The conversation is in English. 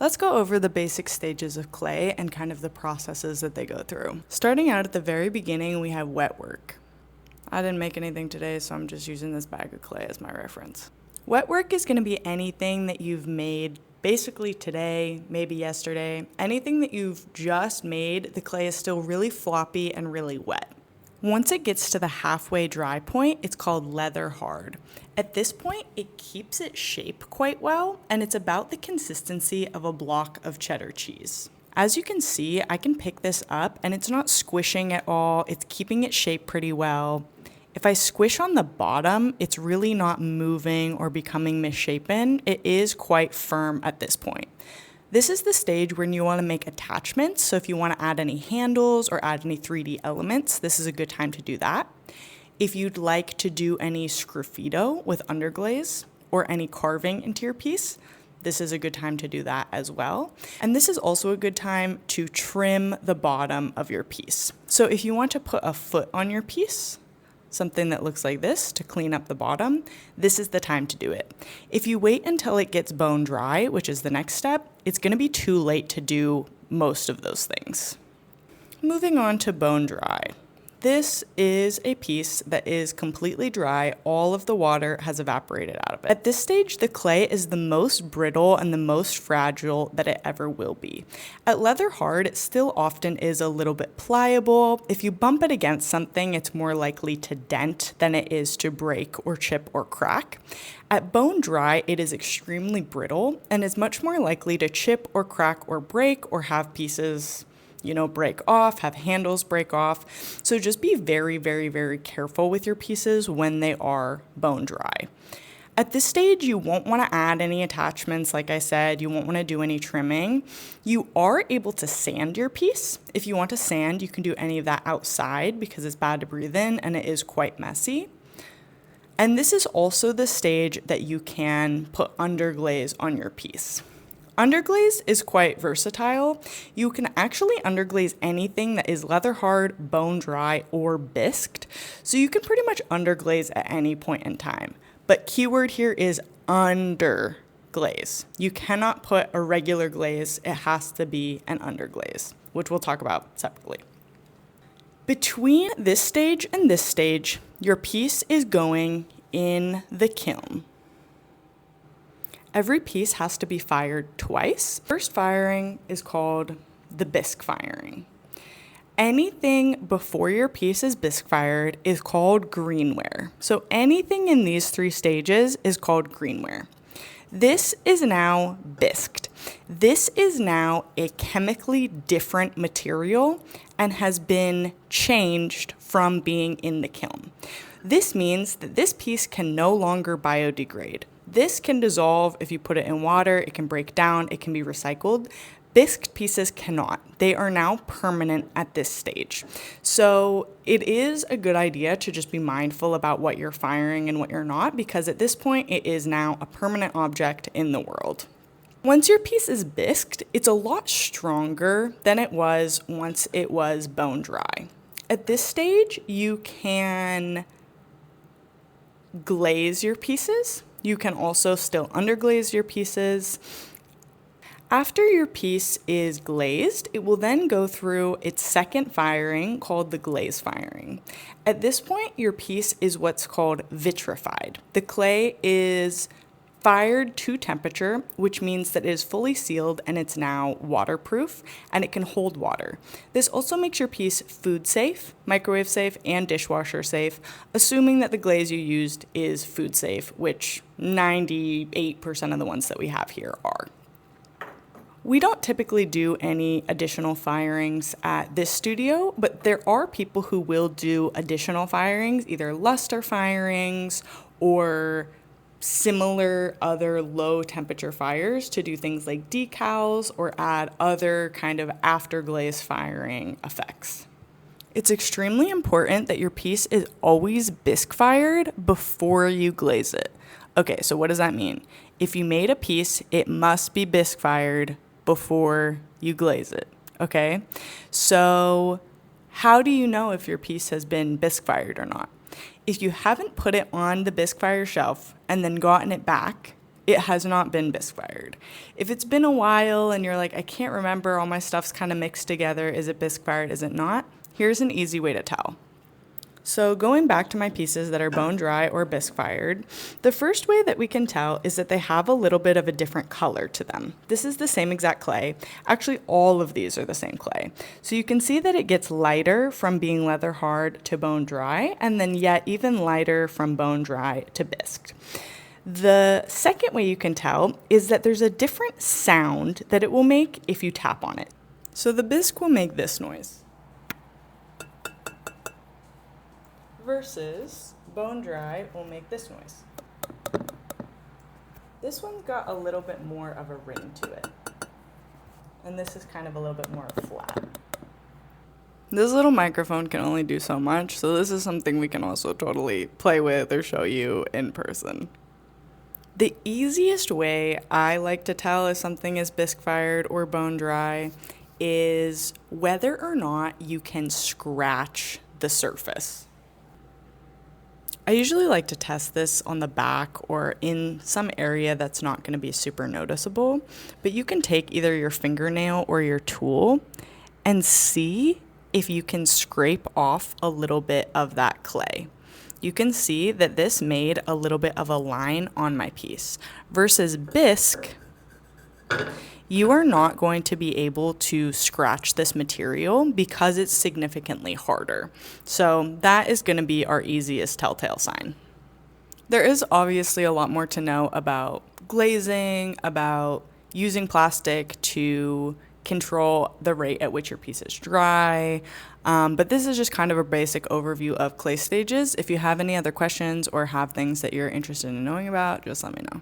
Let's go over the basic stages of clay and kind of the processes that they go through. Starting out at the very beginning, we have wet work. I didn't make anything today, so I'm just using this bag of clay as my reference. Wet work is going to be anything that you've made basically today, maybe yesterday. Anything that you've just made, the clay is still really floppy and really wet. Once it gets to the halfway dry point, it's called leather hard. At this point, it keeps its shape quite well, and it's about the consistency of a block of cheddar cheese. As you can see, I can pick this up, and it's not squishing at all. It's keeping its shape pretty well. If I squish on the bottom, it's really not moving or becoming misshapen. It is quite firm at this point. This is the stage when you want to make attachments. So if you want to add any handles or add any 3D elements, this is a good time to do that. If you'd like to do any sgraffito with underglaze or any carving into your piece, this is a good time to do that as well. And this is also a good time to trim the bottom of your piece. So if you want to put a foot on your piece, something that looks like this to clean up the bottom, this is the time to do it. If you wait until it gets bone dry, which is the next step, it's going to be too late to do most of those things. Moving on to bone dry. This is a piece that is completely dry. All of the water has evaporated out of it. At this stage, the clay is the most brittle and the most fragile that it ever will be. At leather hard, it still often is a little bit pliable. If you bump it against something, it's more likely to dent than it is to break or chip or crack. At bone dry, it is extremely brittle and is much more likely to chip or crack or break or have pieces break off, have handles break off. So just be very, very, very careful with your pieces when they are bone dry. At this stage, you won't want to add any attachments. Like I said, you won't want to do any trimming. You are able to sand your piece. If you want to sand, you can do any of that outside because it's bad to breathe in and it is quite messy. And this is also the stage that you can put underglaze on your piece. Underglaze is quite versatile. You can actually underglaze anything that is leather hard, bone dry, or bisqued. So you can pretty much underglaze at any point in time. But keyword here is underglaze. You cannot put a regular glaze. It has to be an underglaze, which we'll talk about separately. Between this stage and this stage, your piece is going in the kiln. Every piece has to be fired twice. First firing is called the bisque firing. Anything before your piece is bisque fired is called greenware. So anything in these three stages is called greenware. This is now bisqued. This is now a chemically different material and has been changed from being in the kiln. This means that this piece can no longer biodegrade. This can dissolve if you put it in water, it can break down, it can be recycled. Bisqued pieces cannot. They are now permanent at this stage. So it is a good idea to just be mindful about what you're firing and what you're not, because at this point it is now a permanent object in the world. Once your piece is bisqued, it's a lot stronger than it was once it was bone dry. At this stage, you can glaze your pieces. You can also still underglaze your pieces. After your piece is glazed, it will then go through its second firing called the glaze firing. At this point, your piece is what's called vitrified. The clay is fired to temperature, which means that it is fully sealed and it's now waterproof and it can hold water. This also makes your piece food safe, microwave safe, and dishwasher safe, assuming that the glaze you used is food safe, which 98% of the ones that we have here are. We don't typically do any additional firings at this studio, but there are people who will do additional firings, either luster firings or similar other low temperature fires to do things like decals or add other kind of afterglaze firing effects. It's extremely important that your piece is always bisque fired before you glaze it. Okay, so what does that mean? If you made a piece, it must be bisque fired before you glaze it, okay? So how do you know if your piece has been bisque fired or not? If you haven't put it on the bisque fire shelf and then gotten it back it has not been bisque fired. If it's been a while and you're like, I can't remember, all my stuff's kind of mixed together, is it bisque fired, is it not? Here's an easy way to tell. So going back to my pieces that are bone dry or bisque fired, the first way that we can tell is that they have a little bit of a different color to them. This is the same exact clay. Actually, all of these are the same clay. So you can see that it gets lighter from being leather hard to bone dry, and then yet even lighter from bone dry to bisqued. The second way you can tell is that there's a different sound that it will make if you tap on it. So the bisque will make this noise. Versus bone dry will make this noise. This one's got a little bit more of a ring to it. And this is kind of a little bit more flat. This little microphone can only do so much, so this is something we can also totally play with or show you in person. The easiest way I like to tell if something is bisque fired or bone dry is whether or not you can scratch the surface. I usually like to test this on the back or in some area that's not going to be super noticeable, but you can take either your fingernail or your tool and see if you can scrape off a little bit of that clay. You can see that this made a little bit of a line on my piece. Versus bisque, you are not going to be able to scratch this material because it's significantly harder. So that is going to be our easiest telltale sign. There is obviously a lot more to know about glazing, about using plastic to control the rate at which your piece is dry. But this is just kind of a basic overview of clay stages. If you have any other questions or have things that you're interested in knowing about, just let me know.